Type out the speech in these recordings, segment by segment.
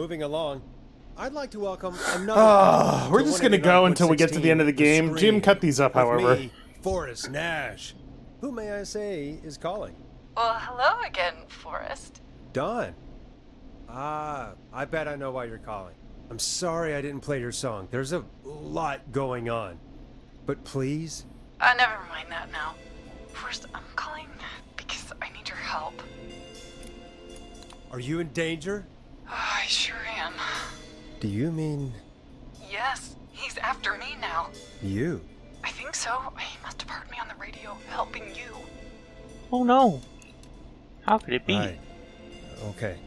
moving along. I'd like to welcome another. We're just gonna go until we get to the end of the game. Jim, cut these up, however. Me, Forrest Nash. Who, may I say, is calling? Well, hello again, Forrest. Don. I bet I know why you're calling. I'm sorry I didn't play your song. There's a lot going on. But please? Never mind that now. First, I'm calling because I need your help. Are you in danger? I sure am. Do you mean... Yes, he's after me now. You? I think so. He must have heard me on the radio helping you. Oh no. How could it be? Right. Okay.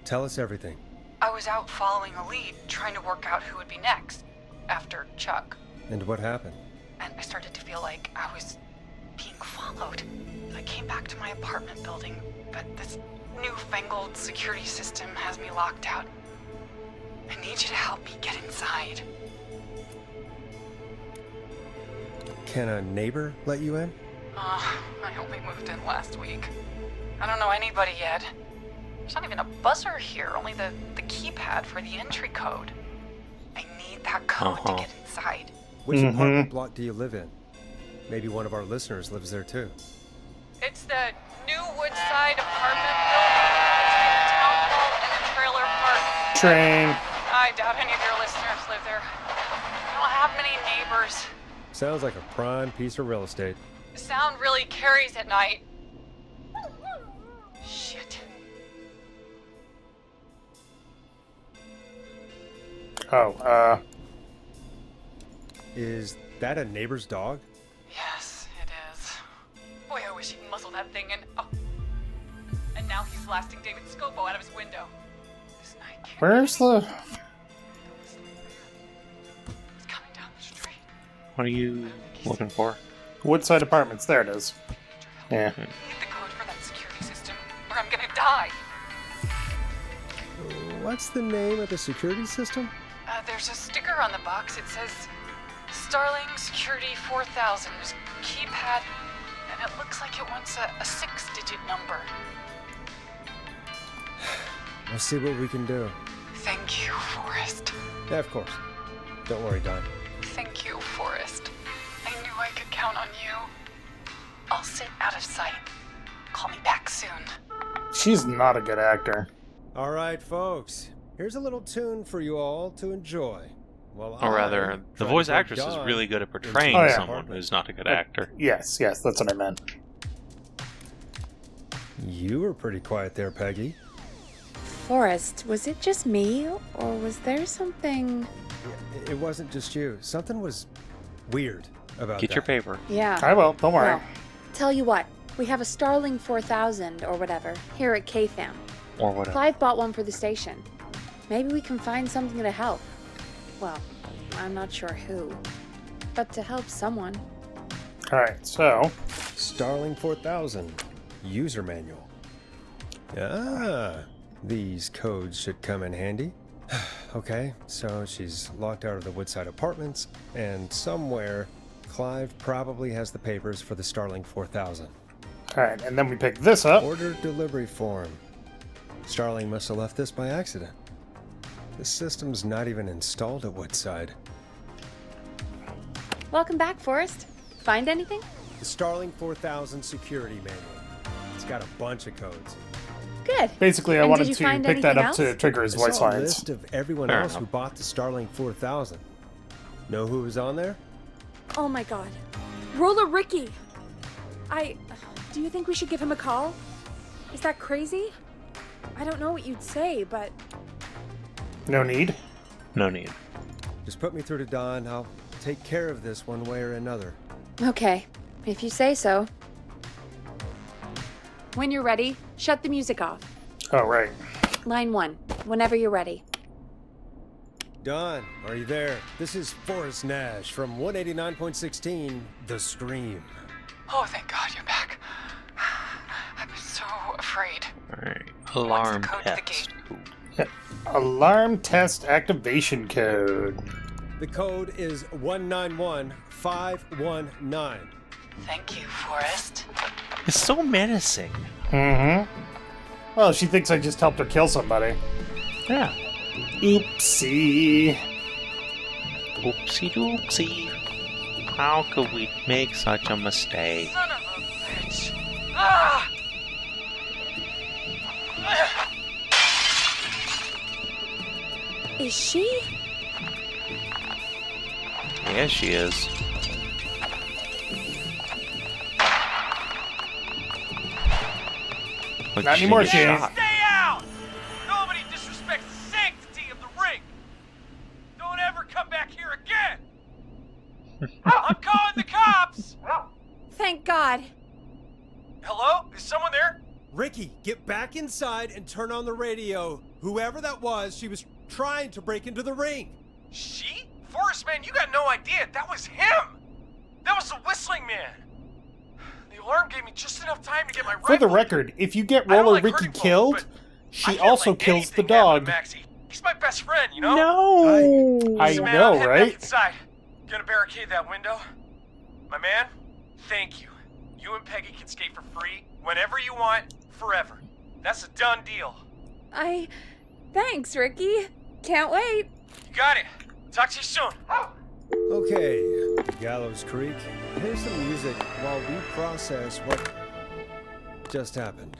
Tell us everything. I was out following a lead, trying to work out who would be next, after Chuck. And what happened? And I started to feel like I was being followed. I came back to my apartment building, but this newfangled security system has me locked out. I need you to help me get inside. Can a neighbor let you in? I only moved in last week. I don't know anybody yet. There's not even a buzzer here, only the keypad for the entry code. I need that code to get inside. Which apartment block do you live in? Maybe one of our listeners lives there too. It's the new Woodside apartment building between the town hall and the trailer park. Train. I doubt any of your listeners live there. I don't have many neighbors. Sounds like a prime piece of real estate. The sound really carries at night. Shit. Oh, Is that a neighbor's dog? Yes, it is. Boy, I wish he'd muzzle that thing and... Oh. And now he's blasting David Scopo out of his window. This night can't where's the... He's coming down the street. What are you looking for? Woodside Apartments? There it is. Yeah. I need the code for that security system, or I'm gonna die. What's the name of the security system? There's a sticker on the box. It says Starling Security 4000. There's a keypad, and it looks like it wants a 6-digit number. We'll see what we can do. Thank you, Forrest. Yeah, of course. Don't worry, Don. Thank you, Forrest. I knew I could count on you. I'll sit out of sight. Call me back soon. She's not a good actor. All right, folks. Here's a little tune for you all to enjoy. Well, Or rather, the voice actress is really good at portraying someone who's not a good actor. Yes, that's what I meant. You were pretty quiet there, Peggy. Forrest, was it just me, or was there something... It wasn't just you. Something was weird about Get that. your paper. Yeah. I will, don't worry. Well, tell you what, we have a Starling 4000, or whatever, here at KFAM. Or whatever. Clive bought one for the station. Maybe we can find something to help. Well, I'm not sure who, but to help someone. Alright, so... Starling 4000. User manual. Ah, these codes should come in handy. Okay, so she's locked out of the Woodside Apartments, and somewhere, Clive probably has the papers for the Starling 4000. Alright, and then we pick this up. Order delivery form. Starling must have left this by accident. The system's not even installed at Woodside. Welcome back, Forrest. Find anything? The Starling 4000 security manual. It's got a bunch of codes. Good. Basically, I And wanted did you to find pick that anything up to else? trigger his I voice saw a lines. list of everyone Fair else enough. who bought the Starling 4000. Know who was on there? Oh my god. Roller Ricky! Do you think we should give him a call? Is that crazy? I don't know what you'd say, but... No need. No need. Just put me through to Don. I'll take care of this one way or another. Okay, if you say so. When you're ready, shut the music off. Oh, right. Line 1, whenever you're ready. Don, are you there? This is Forrest Nash from 189.16, The Scream. Oh, thank God you're back. I've been so afraid. Alright. Alarm code to the test. gate? Alarm test activation code. The code is 191519. Thank you, Forrest. It's so menacing. Mm-hmm. Well, she thinks I just helped her kill somebody. Yeah. Oopsie. Oopsie doopsie. How could we make such a mistake? Son of a bitch. Ah! Is she? Yeah, she is. Like Not she anymore, gets James. shot. Stay out! Nobody disrespects the sanctity of the ring. Don't ever come back here again. I'm calling the cops. Thank God. Hello? Is someone there? Ricky, get back inside and turn on the radio. Whoever that was, she was trying to break into the ring. She? Forrest, man, you got no idea. That was him. That was the whistling man. The alarm gave me just enough time to get my rifle. For the record, if you get I don't Roller like Ricky hurting folks, killed, but I she can't also let kills the anything happen dog. to Maxie. He's my best friend, you know? No! I So, man, know, I'm heading right? back inside. Gonna barricade that window. My man, thank you. You and Peggy can skate for free whenever you want, forever. That's a done deal. Thanks, Ricky. Can't wait. You got it. Talk to you soon. Okay, Gallows Creek. Here's some music while we process what just happened.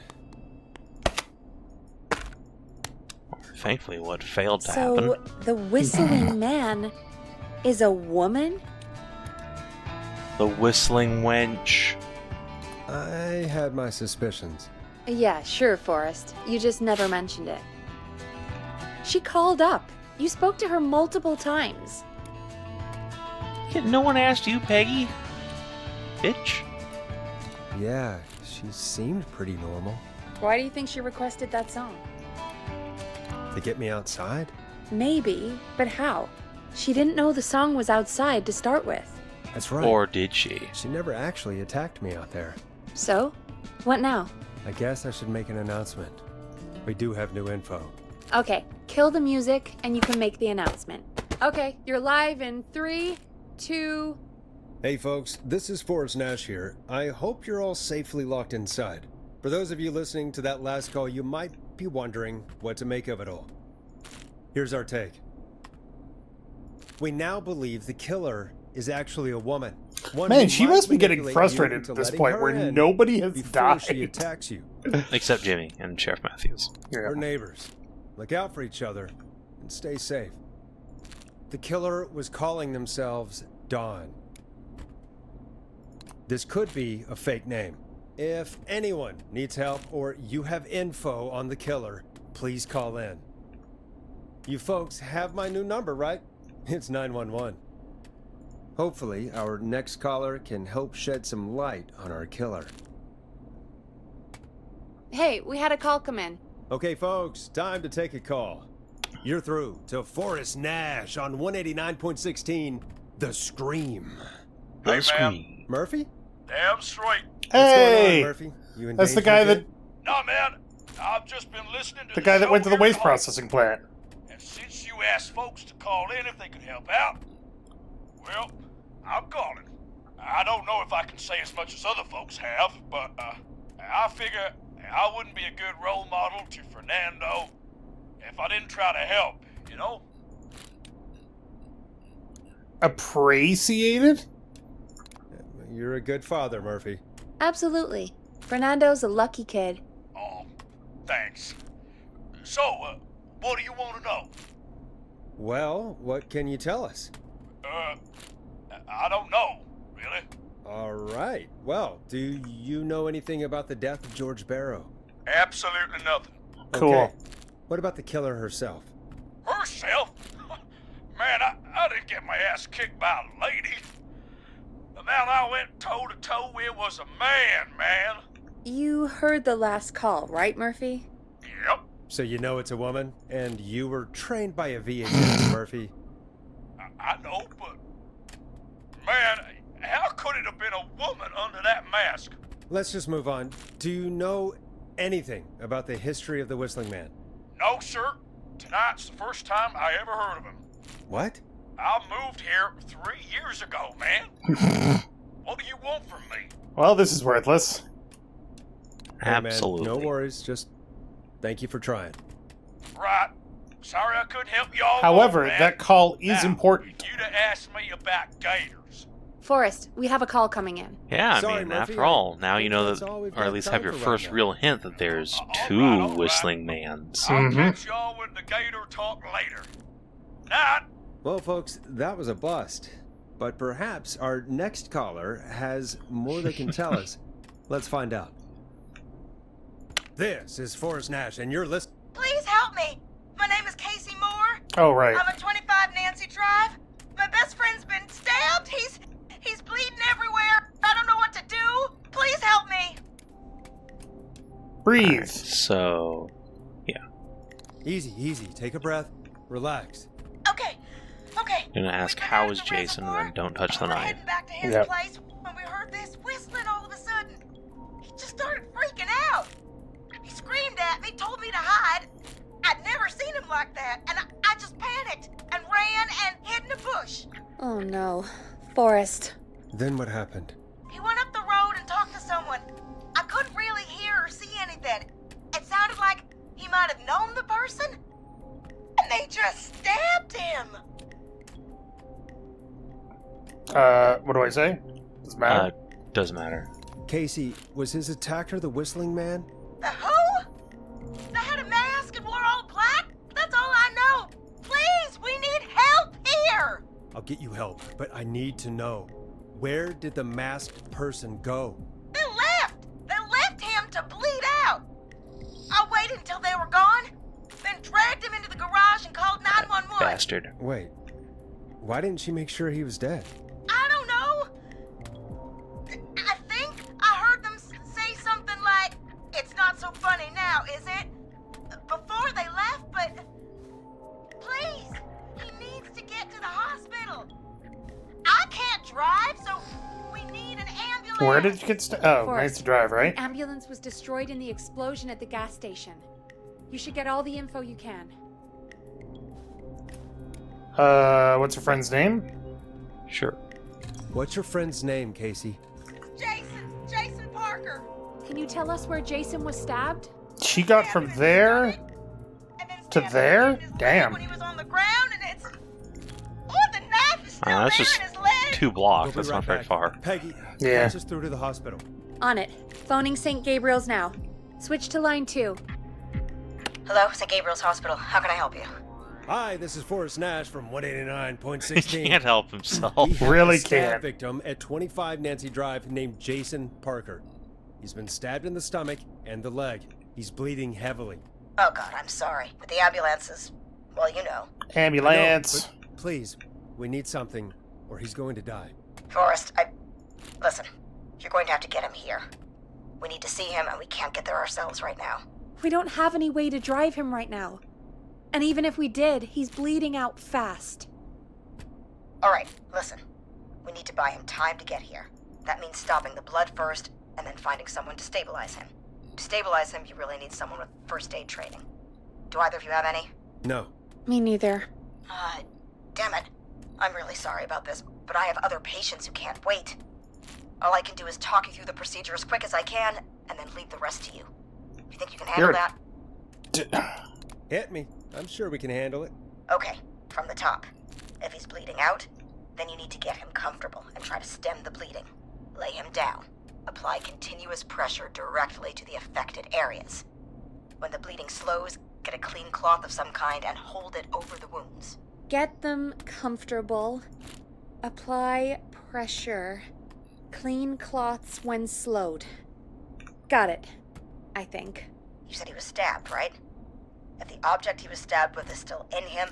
Thankfully, what failed to So, happen. the whistling man is a woman? The whistling wench. I had my suspicions. Yeah, sure, Forrest. You just never mentioned it. She called up. You spoke to her multiple times. Yeah, no one asked you, Peggy. Bitch. Yeah, she seemed pretty normal. Why do you think she requested that song? To get me outside? Maybe, but how? She didn't know the song was outside to start with. That's right. Or did she? She never actually attacked me out there. So, what now? I guess I should make an announcement. We do have new info. Okay, kill the music and you can make the announcement. Okay, you're live in 3, 2... Hey folks, this is Forrest Nash here. I hope you're all safely locked inside. For those of you listening to that last call, you might be wondering what to make of it all. Here's our take. We now believe the killer is actually a woman. One Man, who she might must be getting manipulate you frustrated into at this letting point her where in nobody has before died. she attacks you. Except Jimmy and Sheriff Matthews. Her neighbors. Look out for each other and stay safe. The killer was calling themselves Dawn. This could be a fake name. If anyone needs help or you have info on the killer, please call in. You folks have my new number, right? It's 911. Hopefully, our next caller can help shed some light on our killer. Hey, we had a call come in. Okay, folks, time to take a call. You're through to Forrest Nash on 189.16, The Scream. Hey, The Scream. Murphy? Damn straight. What's going Hey! on, Murphy? You in That's the danger guy again? No, man. I've just been listening to The guy that show went to the here waste at home. processing plant. And since you asked folks to call in if they could help out, well, I'm calling. I don't know if I can say as much as other folks have, but I figure I wouldn't be a good role model to Fernando if I didn't try to help, you know? Appreciated? You're a good father, Murphy. Absolutely. Fernando's a lucky kid. Oh, thanks. So, what do you want to know? Well, what can you tell us? I don't know, really. All right. Well, do you know anything about the death of George Barrow? Absolutely nothing. Cool. Okay. What about the killer herself? Herself? Man, I didn't get my ass kicked by a lady. The man I went toe-to-toe with was a man. You heard the last call, right, Murphy? Yep, So you know it's a woman, and you were trained by a VHS, Murphy. I know, but... Man, how could it have been a woman under that mask? Let's just move on. Do you know anything about the history of the Whistling Man? No, sir. Tonight's the first time I ever heard of him. What? I moved here 3 years ago, man. What do you want from me? Well, this is worthless. Hey, man, Absolutely. no worries. Just thank you for trying. Right. Sorry I couldn't help you all. However, man. that call is Now, important. You'd have asked me about gators. Forrest, we have a call coming in. Yeah, I Sorry, mean, Murphy, after all, now I you think know that's that, all we've or at got least time have your for right first now. real hint that there's All two right. whistling mans. I'll catch y'all with the gator talk later. Night. Well, folks, that was a bust. But perhaps our next caller has more they can tell us. Let's find out. This is Forrest Nash, and you're listening. Please help me. My name is Casey Moore. Oh, right. I'm at 25 Nancy Drive. My best friend's been stabbed. He's bleeding everywhere. I don't know what to do. Please help me. Breathe. So, yeah. Easy, easy. Take a breath. Relax. Okay. I'm gonna ask We've been how out is at the Jason, and reservoir. then don't touch the We're knife. heading back to his Yep. place when we heard this whistling all of a sudden. He just started freaking out. He screamed at me, told me to hide. I'd never seen him like that, and I just panicked and ran and hid in a bush. Oh no. Forrest. Then what happened? He went up the road and talked to someone. I couldn't really hear or see anything. It sounded like he might have known the person, and they just stabbed him. What do I say? Doesn't matter. Doesn't matter. Casey, was his attacker the Whistling Man? The who? They had a mask and wore all black? That's all I know. Please, we need help here. I'll get you help, but I need to know. Where did the masked person go? They left. They left him to bleed out. I waited until they were gone, then dragged him into the garage and called 911. Bastard. Wait. Why didn't she make sure he was dead? I don't know. I think I heard them say something like, "It's not so funny now, is it?" before they left, but please, he needs to get to the hospital. I can't drive, so we need an ambulance. Where did you get Oh, Forrest, Nancy Drive, right? The ambulance was destroyed in the explosion at the gas station. You should get all the info you can. What's her friend's name? Sure. What's your friend's name, Casey? Jason Parker. Can you tell us where Jason was stabbed? She got from there And then to stabbed there? him in his leg Damn. when he was on the ground, and it's the knife is still That's there just in his leg. 2 blocks. We'll be That's right not very back. far. Peggy, Yeah. patch us through to the hospital. On it. Phoning St. Gabriel's now. Switch to line 2. Hello, St. Gabriel's Hospital. How can I help you? Hi, this is Forrest Nash from He 189.16. can't help himself. We have Really a stab can't. victim at 25 Nancy Drive named Jason Parker. He's been stabbed in the stomach and the leg. He's bleeding heavily. Oh, God, I'm sorry. But the ambulance is, well, you know. Ambulance. No, but please, we need something, or he's going to die. Forrest, listen, you're going to have to get him here. We need to see him, and we can't get there ourselves right now. We don't have any way to drive him right now. And even if we did, he's bleeding out fast. All right, listen. We need to buy him time to get here. That means stopping the blood first, and then finding someone to stabilize him. To stabilize him, you really need someone with first aid training. Do either of you have any? No. Me neither. Damn it. I'm really sorry about this, but I have other patients who can't wait. All I can do is talk you through the procedure as quick as I can, and then leave the rest to you. You think you can handle that? Hit me. I'm sure we can handle it. Okay, from the top. If he's bleeding out, then you need to get him comfortable and try to stem the bleeding. Lay him down. Apply continuous pressure directly to the affected areas. When the bleeding slows, get a clean cloth of some kind and hold it over the wounds. Get them comfortable. Apply pressure. Clean cloths when slowed. Got it. I think. You said he was stabbed, right? If the object he was stabbed with is still in him,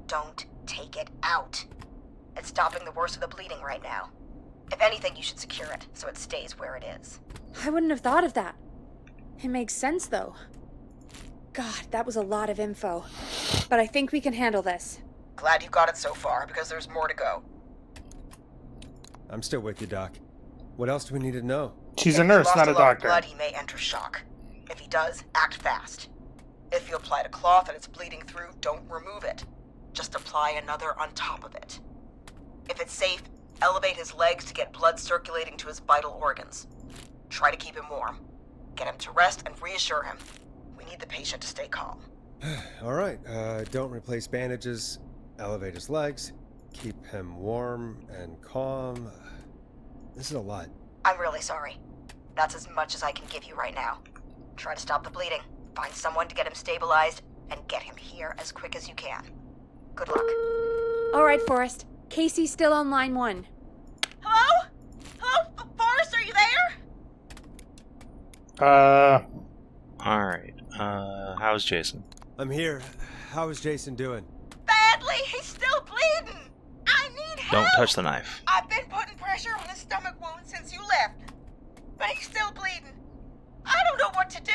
don't take it out. It's stopping the worst of the bleeding right now. If anything, you should secure it so it stays where it is. I wouldn't have thought of that. It makes sense, though. God, that was a lot of info. But I think we can handle this. Glad you got it so far, because there's more to go. I'm still with you, Doc. What else do we need to know? She's If a he's nurse, lost not a lot of doctor. blood, he may enter shock. If he does, act fast. If you applied a cloth and it's bleeding through, don't remove it. Just apply another on top of it. If it's safe, elevate his legs to get blood circulating to his vital organs. Try to keep him warm. Get him to rest and reassure him. We need the patient to stay calm. All right, don't replace bandages, elevate his legs, keep him warm and calm. This is a lot. I'm really sorry. That's as much as I can give you right now. Try to stop the bleeding, find someone to get him stabilized, and get him here as quick as you can. Good luck. All right, Forrest. Casey's still on line 1. Hello? Hello? Forrest, are you there? Alright. How's Jason? I'm here. How is Jason doing? Badly. He's still bleeding. I need help. Don't touch the knife. I've been putting pressure on his stomach wound since you left, but he's still bleeding. I don't know what to do.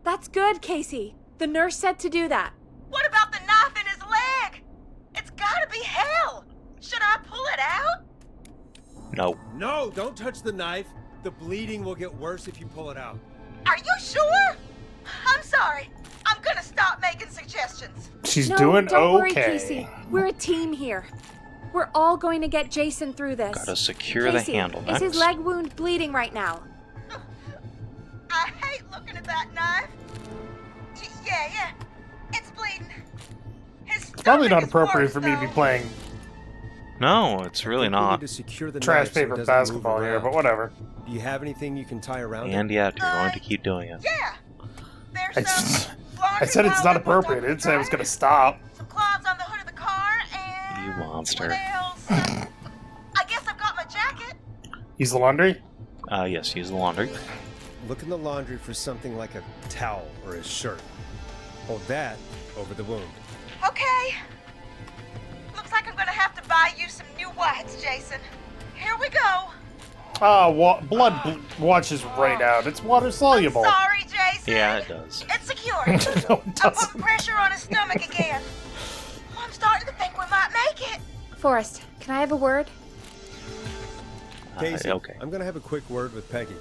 That's good, Casey. The nurse said to do that. What about the knife in his leg? It's gotta be hell. Should I pull it out? No. No, don't touch the knife. The bleeding will get worse if you pull it out. Are you sure? I'm sorry. I'm gonna stop making suggestions. She's No, doing don't worry, okay. Casey. We're a team here. We're all going to get Jason through this. Gotta secure the Casey, handle is next. his leg wound bleeding right now? I hate looking at that knife. Yeah. It's bleeding. His Probably not stomach is appropriate worse, for me to be though. playing No, it's really I think we not. need to secure the trash knife so it paper doesn't move basketball here, around. but whatever. Do you have anything you can tie around And it? yet, you're going to keep doing it. Yeah. I There's some I said it's not appropriate. I didn't say I was gonna stop. Some cloths on the hood of the car and... You monster. What else? I guess I've got my jacket. Use the laundry? Yes, use the laundry. Look in the laundry for something like a towel or a shirt. Hold that over the wound. Okay. Looks like I'm gonna have to buy you some new whites, Jason. Here we go. Blood washes right out. It's water soluble. Sorry, Jason. Yeah, it does. It's secured. No, it I'm doesn't. putting pressure on his stomach again. I'm starting to think we might make it. Forrest, can I have a word? Casey, Okay. I'm going to have a quick word with Peggy.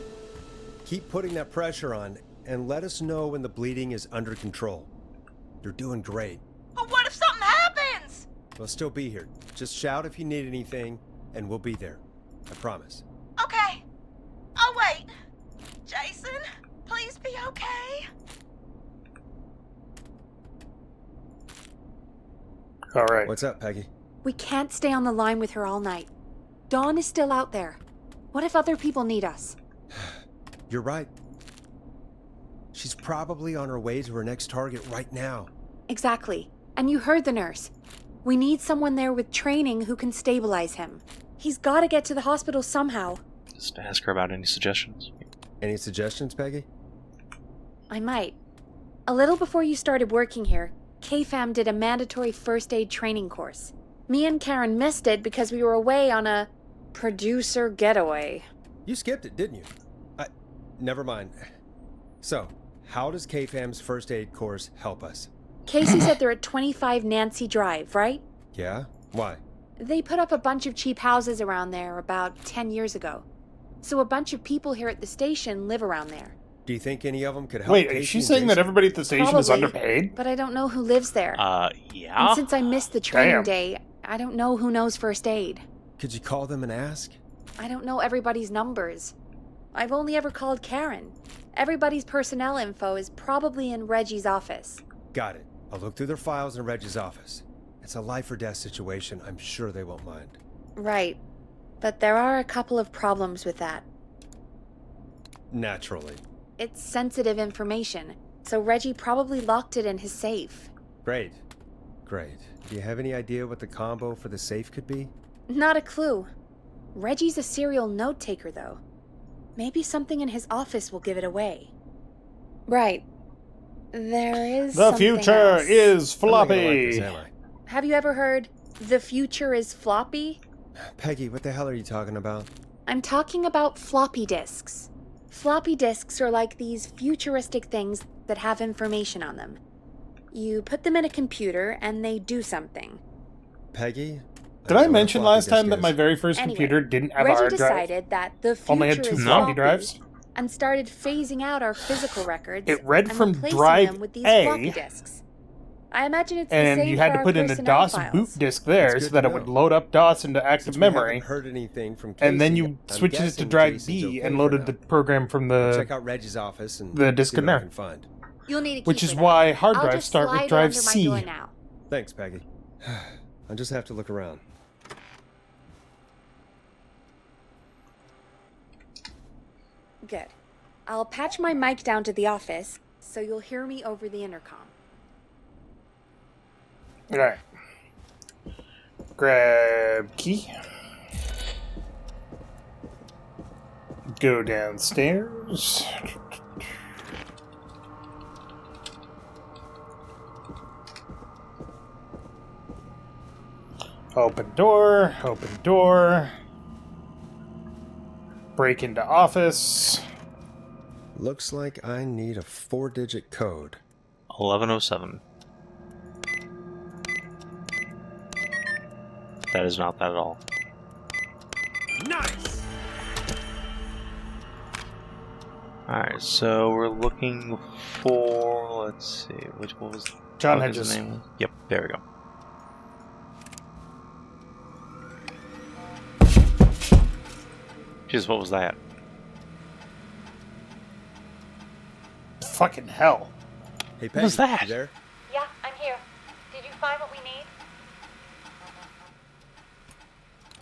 Keep putting that pressure on and let us know when the bleeding is under control. You're doing great. But what if something happens? We'll still be here. Just shout if you need anything, and we'll be there. I promise. Okay. I'll wait. Jason, please be okay. All right. What's up, Peggy? We can't stay on the line with her all night. Dawn is still out there. What if other people need us? You're right. She's probably on her way to her next target right now. Exactly. And you heard the nurse. We need someone there with training who can stabilize him. He's got to get to the hospital somehow. Just ask her about any suggestions. Any suggestions, Peggy? I might. A little before you started working here, KFAM did a mandatory first aid training course. Me and Karen missed it because we were away on a producer getaway. You skipped it, didn't you? Never mind. So, how does KFAM's first aid course help us? Casey said they're at 25 Nancy Drive, right? Yeah? Why? They put up a bunch of cheap houses around there about 10 years ago. So a bunch of people here at the station live around there. Do you think any of them could help? Wait, Casey is she and saying that Jason? everybody at the station is Probably, underpaid? But I don't know who lives there. Yeah? And since I missed the training Damn. day, I don't know who knows first aid. Could you call them and ask? I don't know everybody's numbers. I've only ever called Karen. Everybody's personnel info is probably in Reggie's office. Got it. I'll look through their files in Reggie's office. It's a life or death situation. I'm sure they won't mind. Right. But there are a couple of problems with that. Naturally. It's sensitive information, so Reggie probably locked it in his safe. Great. Great. Do you have any idea what the combo for the safe could be? Not a clue. Reggie's a serial note taker, though. Maybe something in his office will give it away. Right. There is The something future else. is I'm not gonna like floppy. this, am I? Have you ever heard, the future is floppy? Peggy, what the hell are you talking about? I'm talking about floppy disks. Floppy disks are like these futuristic things that have information on them. You put them in a computer and they do something. Peggy? Did I don't know mention what a last floppy time that disk my is. very first Anyway, computer didn't have a Reggie hard drive? decided that the future Only had two is floppy floppy drives? and started phasing out our physical records It read and from replacing drive them with these A, floppy disks. I imagine it's the And same you had for to our put in a personnel DOS files. boot disk there That's so good that to it would know. load up DOS into active Since we memory. haven't heard anything from Casey, And then you I'm switched it to guessing drive Jason's B okay and for loaded now. the program from Check the... out Reggie's office and the disk see in what I there. can find. You'll need to keep Which is it why out. hard I'll drives just start with slide it drive under C. my door now. Thanks, Peggy. I just have to look around. Good. I'll patch my mic down to the office, so you'll hear me over the intercom. Alright. Grab key. Go downstairs. Open door, open door. Break into office. Looks like I need a 4-digit code. 1107. That is not that at all. Nice! Alright, so we're looking for, let's see, which one was John what was Hedges. the name? Yep, there we go. Jeez, what was that? Fucking hell. Hey, Peggy, was that? you there? Yeah, I'm here. Did you find what we need?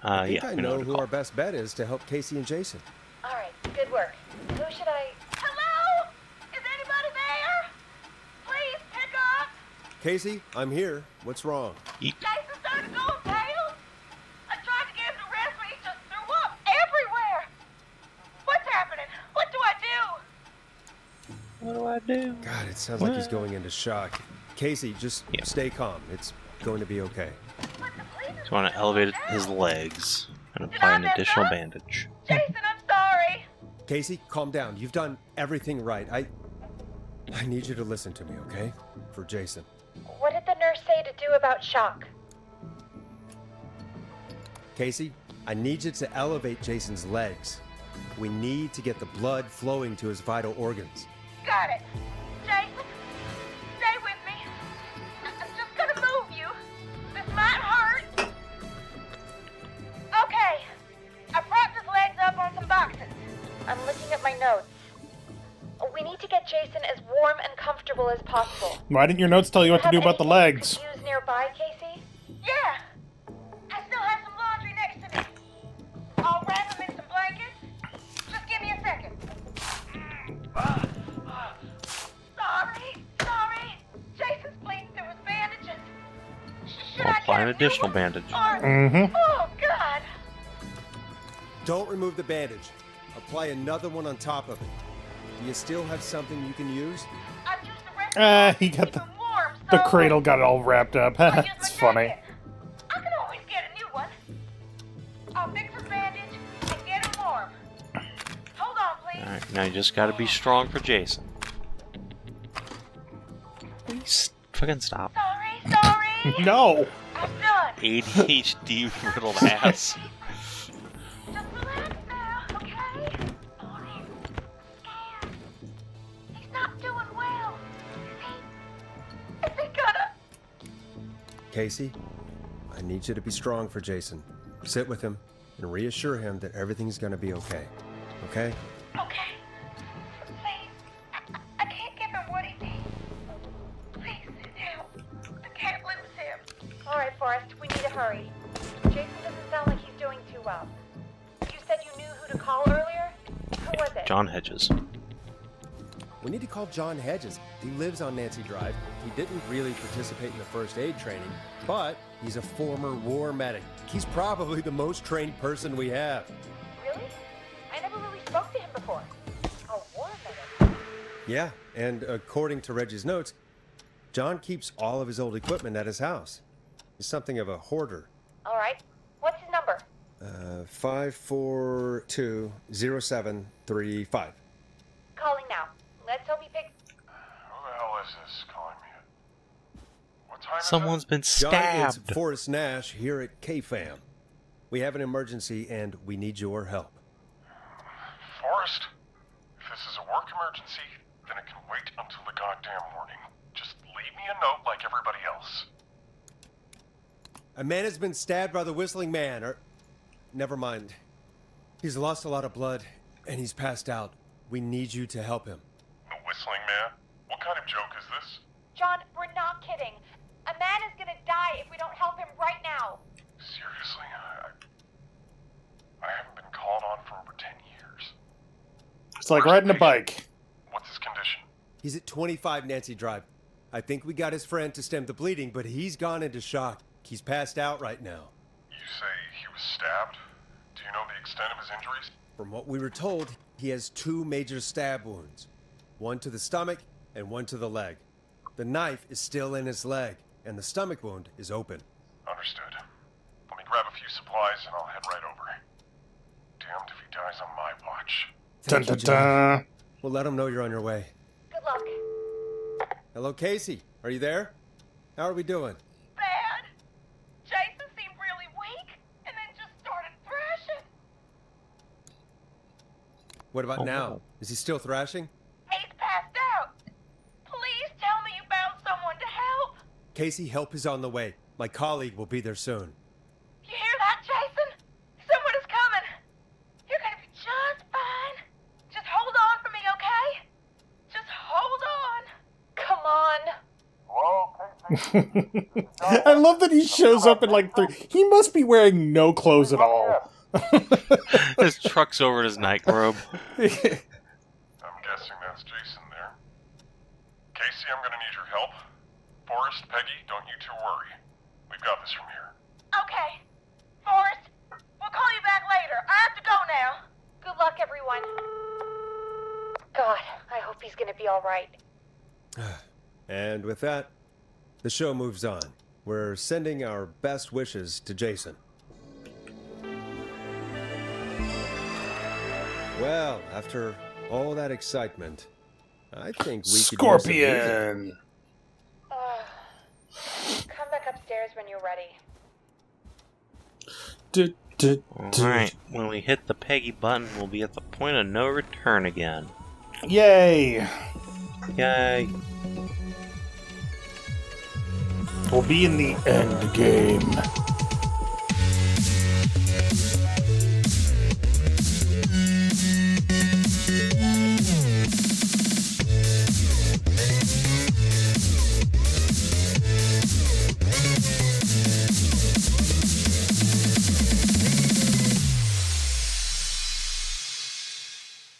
I think Yeah, I we know what to who call. our best bet is to help Casey and Jason. All right, good work. Who should I... Hello? Is anybody there? Please pick up. Casey, I'm here. What's wrong? Eat. Jason started going pale. I tried to get him to rest, but he just threw up everywhere. What's happening? What do I do? What do I do? God, it sounds like he's going into shock. Casey, just Yeah. stay calm. It's going to be okay. But the police So I want to elevate his legs and apply an additional bandage. Jason, I'm sorry. Casey, calm down. You've done everything right. I need you to listen to me, okay? For Jason. What did the nurse say to do about shock? Casey, I need you to elevate Jason's legs. We need to get the blood flowing to his vital organs. Got it. Jason, stay with me. I'm just gonna move you. This might hurt. Okay. I propped his legs up on some boxes. I'm looking at my notes. We need to get Jason as warm and comfortable as possible. Why didn't your notes tell you what to do about the legs? Have anything you could use nearby, Casey? Yeah. I still have some laundry next to me. I'll wrap him in some blankets. Just give me a second. Sorry. Jason's bleeding through his bandages. Should I'll I apply get an a new additional one? bandage. Mm-hmm. Oh, God. Don't remove the bandage. Apply another one on top of it. Do you still have something you can use? I've used the rest of He to got keep the him warm, the so cradle got it all wrapped up. I'll use my It's funny. jacket. I can always get a new one. I'll fix his bandage and get him warm. Hold on, please. Alright, now you just gotta be strong for Jason. Please fucking stop. Sorry. No. I'm done. ADHD riddled ass. Just relax now, okay? Sorry. Scared. He's not doing well. Is he gonna... Casey, I need you to be strong for Jason. Sit with him and reassure him that everything's going to be okay. Okay? Okay. Please. I can't give him what he needs. Please sit down. I can't lose him. All right, Forrest, we need to hurry. Jason doesn't sound like he's doing too well. You said you knew who to call earlier? Who was it? John Hedges. We need to call John Hedges. He lives on Nancy Drive. He didn't really participate in the first aid training, but he's a former war medic. He's probably the most trained person we have. Really? I never really spoke to him before. A war medic. Yeah, and according to Reggie's notes, John keeps all of his old equipment at his house. He's something of a hoarder. All right. What's his number? 5420735. Calling now. Let's hope he picks... Who the hell is this calling me at? What time Someone's been John, it's stabbed. Forrest Nash here at KFAM. We have an emergency and we need your help. Forrest, if this is a work emergency, then it can wait until the goddamn morning. Just leave me a note like everybody else. A man has been stabbed by the Whistling Man, or... Never mind. He's lost a lot of blood, and he's passed out. We need you to help him. The Whistling Man? What kind of joke is this? John, we're not kidding. A man is gonna die if we don't help him right now. Seriously? I haven't been called on for over 10 years. It's like riding a bike. What's his condition? He's at 25 Nancy Drive. I think we got his friend to stem the bleeding, but he's gone into shock. He's passed out right now. You say he was stabbed? Do you know the extent of his injuries? From what we were told, he has 2 major stab wounds. One to the stomach and one to the leg. The knife is still in his leg, and the stomach wound is open. Understood. Let me grab a few supplies and I'll head right over. Damned if he dies on my watch. Dun, dun, dun. We'll let him know you're on your way. Good luck. Hello, Casey. Are you there? How are we doing? Bad. Jason seemed really weak and then just started thrashing. What about Oh, now? no. Is he still thrashing? He's passed out. Please tell me you found someone to help. Casey, help is on the way. My colleague will be there soon. You hear that, Jason? Someone is coming. You're gonna be just fine. Just hold on for me, okay? Just hold on. Come on. Hello, I love that he shows up in like 3. He must be wearing no clothes at all. His truck's over his nightrobe. I'm guessing that's Jason there. Casey, I'm gonna need your help. Forrest, Peggy, don't you two worry. We've got this from here. Okay. Forrest, we'll call you back later. I have to go now. Good luck, everyone. God, I hope he's gonna be alright. And with that, the show moves on. We're sending our best wishes to Jason. Well, after all that excitement, I think we could use some music. Scorpion. Come back upstairs when you're ready. Alright, when we hit the Peggy button, we'll be at the point of no return again. Yay. Yay. We'll be in the end game.